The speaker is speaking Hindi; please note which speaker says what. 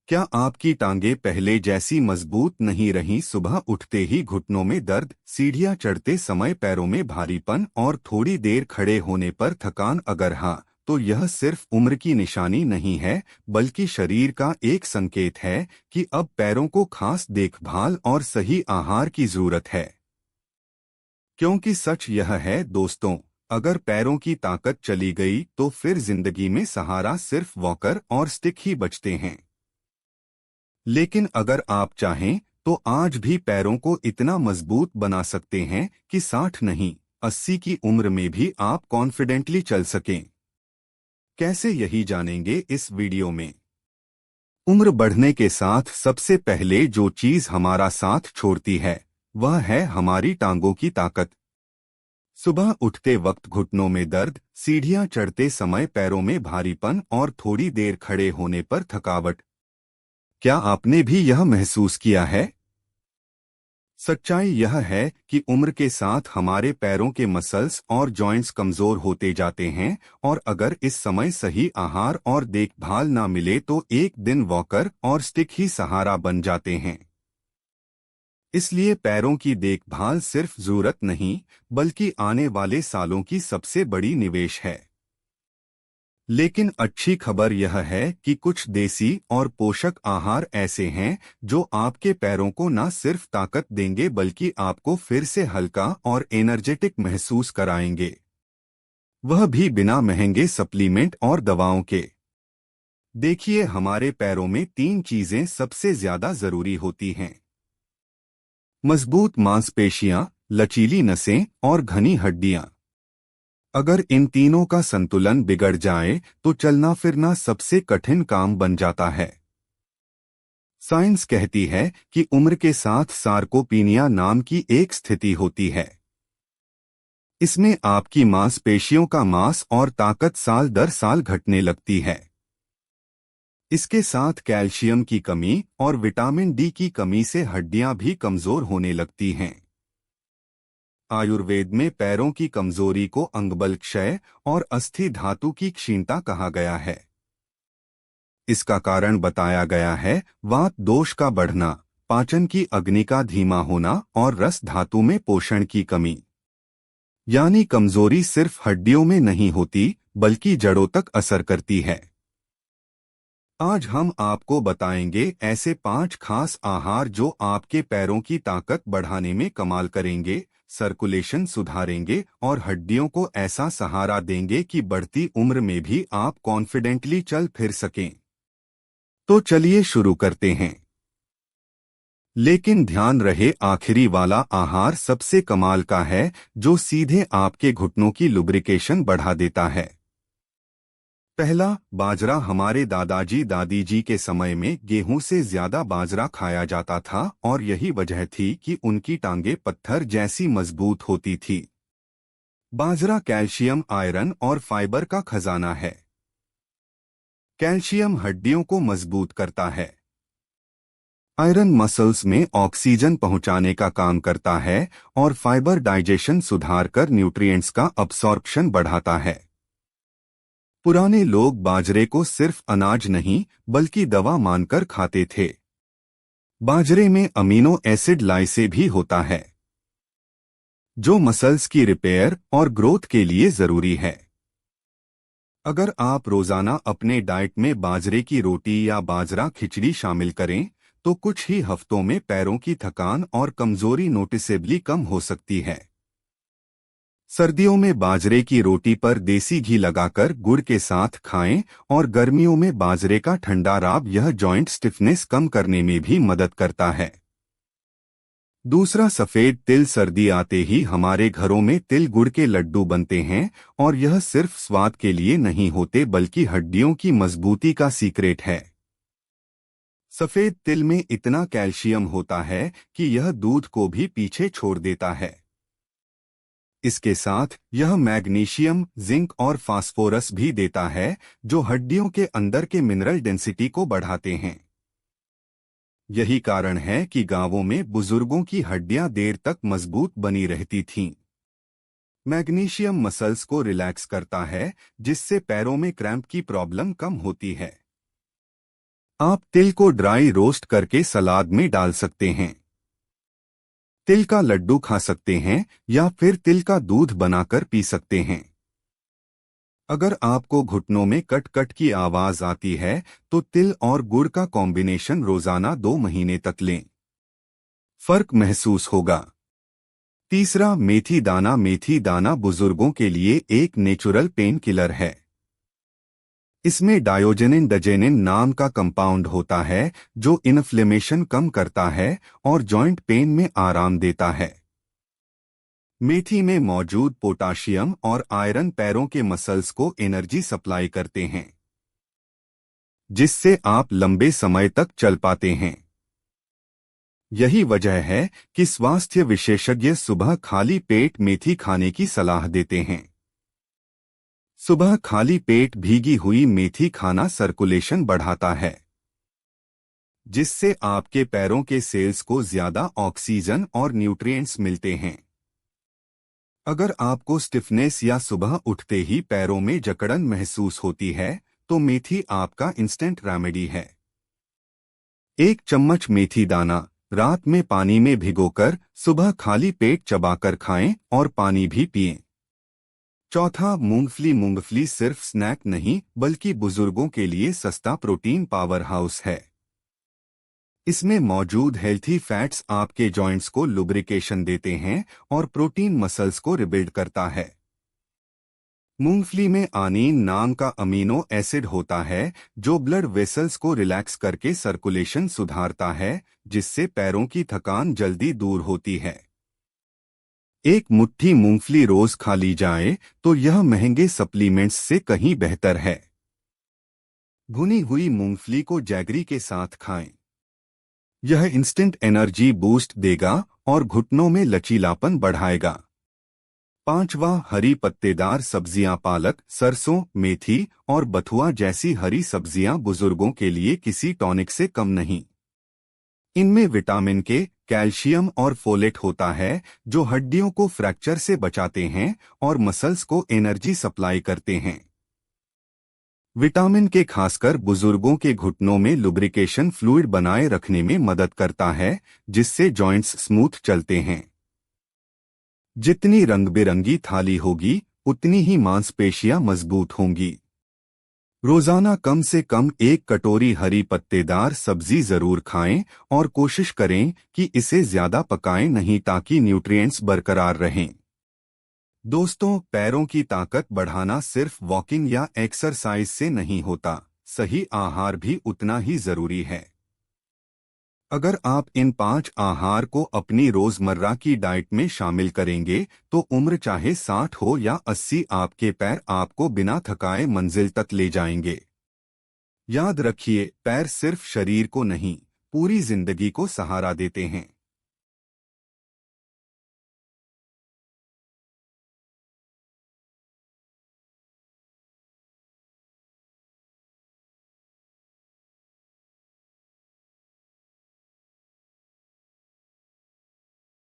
Speaker 1: क्या आपकी टांगें पहले जैसी मजबूत नहीं रहीं? सुबह उठते ही घुटनों में दर्द, सीढ़ियां चढ़ते समय पैरों में भारीपन और थोड़ी देर खड़े होने पर थकान? अगर हाँ, तो यह सिर्फ उम्र की निशानी नहीं है, बल्कि शरीर का एक संकेत है कि अब पैरों को खास देखभाल और सही आहार की जरूरत है। क्योंकि सच यह है दोस्तों, अगर पैरों की ताकत चली गई तो फिर जिंदगी में सहारा सिर्फ वॉकर और स्टिक ही बचते हैं। लेकिन अगर आप चाहें तो आज भी पैरों को इतना मजबूत बना सकते हैं कि 60 नहीं, 80 की उम्र में भी आप कॉन्फिडेंटली चल सकें। कैसे, यही जानेंगे इस वीडियो में। उम्र बढ़ने के साथ सबसे पहले जो चीज हमारा साथ छोड़ती है वह है हमारी टांगों की ताकत। सुबह उठते वक्त घुटनों में दर्द, सीढ़ियां चढ़ते समय पैरों में भारीपन और थोड़ी देर खड़े होने पर थकावट। क्या आपने भी यह महसूस किया है? सच्चाई यह है कि उम्र के साथ हमारे पैरों के मसल्स और जॉइंट्स कमजोर होते जाते हैं, और अगर इस समय सही आहार और देखभाल ना मिले तो एक दिन वॉकर और स्टिक ही सहारा बन जाते हैं। इसलिए पैरों की देखभाल सिर्फ जरूरत नहीं, बल्कि आने वाले सालों की सबसे बड़ी निवेश है। लेकिन अच्छी खबर यह है कि कुछ देसी और पोषक आहार ऐसे हैं जो आपके पैरों को न सिर्फ ताकत देंगे बल्कि आपको फिर से हल्का और एनर्जेटिक महसूस कराएंगे, वह भी बिना महंगे सप्लीमेंट और दवाओं के। देखिए, हमारे पैरों में 3 चीजें सबसे ज्यादा जरूरी होती हैं: मजबूत मांसपेशियां, लचीली नसें और घनी हड्डियां। अगर इन तीनों का संतुलन बिगड़ जाए तो चलना फिरना सबसे कठिन काम बन जाता है। साइंस कहती है कि उम्र के साथ सार्कोपीनिया नाम की एक स्थिति होती है। इसमें आपकी मांसपेशियों का मास और ताकत साल दर साल घटने लगती है। इसके साथ कैल्शियम की कमी और विटामिन डी की कमी से हड्डियां भी कमजोर होने लगती हैं। आयुर्वेद में पैरों की कमजोरी को अंगबल क्षय और अस्थि धातु की क्षीणता कहा गया है। इसका कारण बताया गया है वात दोष का बढ़ना, पाचन की अग्नि का धीमा होना और रस धातु में पोषण की कमी। यानी कमजोरी सिर्फ हड्डियों में नहीं होती, बल्कि जड़ों तक असर करती है। आज हम आपको बताएंगे ऐसे 5 खास आहार जो आपके पैरों की ताकत बढ़ाने में कमाल करेंगे, सर्कुलेशन सुधारेंगे और हड्डियों को ऐसा सहारा देंगे कि बढ़ती उम्र में भी आप कॉन्फिडेंटली चल फिर सकें। तो चलिए शुरू करते हैं। लेकिन ध्यान रहे, आखिरी वाला आहार सबसे कमाल का है, जो सीधे आपके घुटनों की लुब्रिकेशन बढ़ा देता है। पहला, बाजरा। हमारे दादाजी दादी जी के समय में गेहूं से ज्यादा बाजरा खाया जाता था और यही वजह थी कि उनकी टांगें पत्थर जैसी मजबूत होती थी। बाजरा कैल्शियम, आयरन और फाइबर का खजाना है। कैल्शियम हड्डियों को मजबूत करता है। आयरन मसल्स में ऑक्सीजन पहुंचाने का काम करता है और फाइबर डाइजेशन सुधार कर न्यूट्रिएंट्स का अब्सॉर्प्शन बढ़ाता है। पुराने लोग बाजरे को सिर्फ अनाज नहीं बल्कि दवा मानकर खाते थे। बाजरे में अमीनो एसिड लाइसे भी होता है, जो मसल्स की रिपेयर और ग्रोथ के लिए जरूरी है। अगर आप रोजाना अपने डाइट में बाजरे की रोटी या बाजरा खिचड़ी शामिल करें तो कुछ ही हफ्तों में पैरों की थकान और कमजोरी नोटिसेबली कम हो सकती है। सर्दियों में बाजरे की रोटी पर देसी घी लगाकर गुड़ के साथ खाएं और गर्मियों में बाजरे का ठंडा राब, यह जॉइंट स्टिफनेस कम करने में भी मदद करता है। दूसरा, सफेद तिल। सर्दी आते ही हमारे घरों में तिल गुड़ के लड्डू बनते हैं और यह सिर्फ स्वाद के लिए नहीं होते बल्कि हड्डियों की मजबूती का सीक्रेट है। सफेद तिल में इतना कैल्शियम होता है कि यह दूध को भी पीछे छोड़ देता है। इसके साथ यह मैग्नीशियम, जिंक और फास्फोरस भी देता है, जो हड्डियों के अंदर के मिनरल डेंसिटी को बढ़ाते हैं। यही कारण है कि गांवों में बुजुर्गों की हड्डियां देर तक मजबूत बनी रहती थीं। मैग्नीशियम मसल्स को रिलैक्स करता है, जिससे पैरों में क्रैम्प की प्रॉब्लम कम होती है। आप तिल को ड्राई रोस्ट करके सलाद में डाल सकते हैं। तिल का लड्डू खा सकते हैं या फिर तिल का दूध बनाकर पी सकते हैं। अगर आपको घुटनों में कट कट की आवाज आती है तो तिल और गुड़ का कॉम्बिनेशन रोजाना 2 महीने तक लें, फर्क महसूस होगा। तीसरा, मेथी दाना। मेथी दाना बुजुर्गों के लिए एक नेचुरल पेन किलर है। इसमें डायोजेनिन डजेनिन नाम का कंपाउंड होता है जो इन्फ्लेमेशन कम करता है और जॉइंट पेन में आराम देता है। मेथी में मौजूद पोटाशियम और आयरन पैरों के मसल्स को एनर्जी सप्लाई करते हैं, जिससे आप लंबे समय तक चल पाते हैं। यही वजह है कि स्वास्थ्य विशेषज्ञ सुबह खाली पेट मेथी खाने की सलाह देते हैं। सुबह खाली पेट भीगी हुई मेथी खाना सर्कुलेशन बढ़ाता है, जिससे आपके पैरों के सेल्स को ज्यादा ऑक्सीजन और न्यूट्रिएंट्स मिलते हैं। अगर आपको स्टिफनेस या सुबह उठते ही पैरों में जकड़न महसूस होती है तो मेथी आपका इंस्टेंट रेमेडी है। 1 चम्मच मेथी दाना रात में पानी में भिगोकर सुबह खाली पेट चबाकर खाएं और पानी भी पिएं। चौथा, मूंगफली। मूंगफली सिर्फ स्नैक नहीं बल्कि बुजुर्गों के लिए सस्ता प्रोटीन पावर हाउस है। इसमें मौजूद हेल्थी फैट्स आपके जॉइंट्स को लुब्रिकेशन देते हैं और प्रोटीन मसल्स को रिबिल्ड करता है। मूंगफली में आनीन नाम का अमीनो एसिड होता है जो ब्लड वेसल्स को रिलैक्स करके सर्कुलेशन सुधारता है, जिससे पैरों की थकान जल्दी दूर होती है। 1 मुट्ठी मूंगफली रोज खा ली जाए तो यह महंगे सप्लीमेंट्स से कहीं बेहतर है। भुनी हुई मूंगफली को जैगरी के साथ खाएं। यह इंस्टेंट एनर्जी बूस्ट देगा और घुटनों में लचीलापन बढ़ाएगा। 5वां, हरी पत्तेदार सब्जियां। पालक, सरसों, मेथी और बथुआ जैसी हरी सब्जियां बुजुर्गों के लिए किसी टॉनिक से कम नहीं। इनमें विटामिन के, कैल्शियम और फोलेट होता है जो हड्डियों को फ्रैक्चर से बचाते हैं और मसल्स को एनर्जी सप्लाई करते हैं। विटामिन के खासकर बुजुर्गों के घुटनों में लुब्रिकेशन फ्लूइड बनाए रखने में मदद करता है, जिससे जॉइंट्स स्मूथ चलते हैं। जितनी रंग बिरंगी थाली होगी उतनी ही मांसपेशियां मजबूत होंगी। रोजाना कम से कम 1 कटोरी हरी पत्तेदार सब्जी जरूर खाएं और कोशिश करें कि इसे ज्यादा पकाएं नहीं ताकि न्यूट्रिएंट्स बरकरार रहें। दोस्तों, पैरों की ताकत बढ़ाना सिर्फ वॉकिंग या एक्सरसाइज से नहीं होता, सही आहार भी उतना ही जरूरी है। अगर आप इन 5 आहार को अपनी रोजमर्रा की डाइट में शामिल करेंगे तो उम्र चाहे 60 हो या 80, आपके पैर आपको बिना थकाए मंजिल तक ले जाएंगे। याद रखिए, पैर सिर्फ शरीर को नहीं, पूरी जिंदगी को सहारा देते हैं।